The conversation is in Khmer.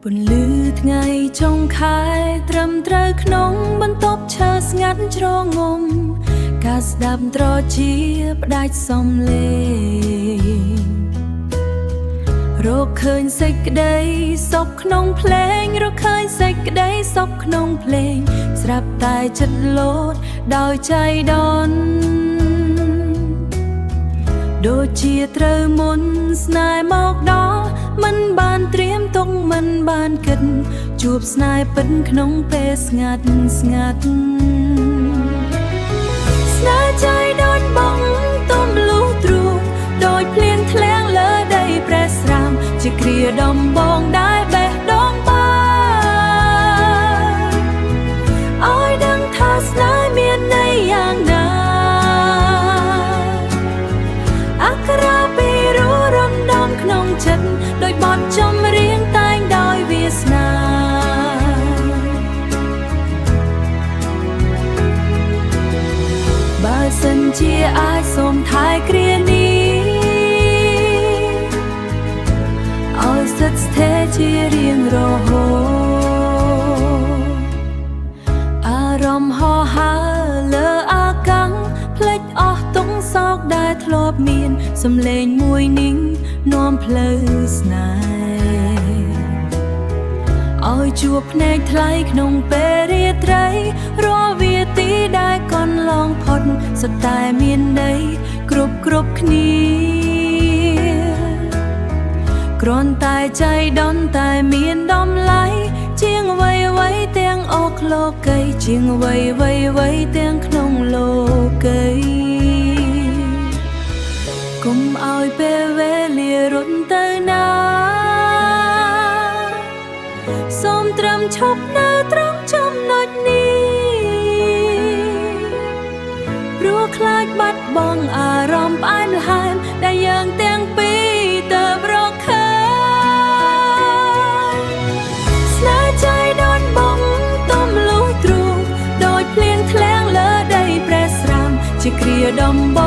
ពន្លឺថ្ងៃចុងខែត្រឹមត្រូវក្នុងបន្ទប់ឈើស្ងាត់ជ្រងំការស្ដាប់ត្រជាផ្ដាច់សំឡេងរកឃើញសេចក្តីសុខក្នុងភ្លេងរកឃើញសេចក្តីសុខក្នុងភ្លេងស្រាប់តែចិត្តលោតដោយចៃដន្យដូចជាត្រូវមុនស្នេហ៍មកដល់មិនបានត្រៀមទុកមិនបានគិតជួបស្នេហ៍ពិតក្នុងពេលស្ងាត់ស្ងាត់ស្នេហ៍ចៃដន្យបងទំលុះទ្រូងដោយភ្លៀងធ្លាក់លើដីប្រេះស្រាមជាគ្រាដំបងដែលបេះដូងបានឲ្យដឹងថាស្នេហ៍មានន័យយ៉ាងណាអក្ខរាពីររំដំក្នុងចិត្តដោយបទចម្រៀងតែងដោយវាសនាបើសិនជាអាចសូមថែគ្រានេះឲ្យស្ថិតស្ថេរជារៀងរហូតអារម្មណ៍ហោហើរលើអាកាំងភ្លេចអស់ទុក្ខសោកដែលធ្លាប់មានសំឡេងមួយនេះនាំផ្លូវស្នេហ៍ឲ្យជួបភ្នែកថ្លៃក្នុងពេលរាត្រីរាល់វាទីដែលកន្លងផុតសុទ្ធតែមានន័យគ្រប់គ្នាគ្រាន់តែចៃដន្យតែមានតម្លៃជាងអ្វីទាំងអស់លោកីជាងអ្វីទាំងក្នុងលោកីកុំឲ្យពេលវេលារត់ទៅណាសូមត្រឹមឈប់នៅត្រង់ចំណុចនេះព្រោះខ្លាចបាត់បង់អារម្មណ៍ផ្អែមល្ហែមដែលយើងទាំងពីរទៅរកឃើញស្នេហ៍ចៃដន្យបងទំលុះទ្រូងដោយភ្លៀងធ្លាក់លើដីប្រេះស្រាមជាគ្រាដំបង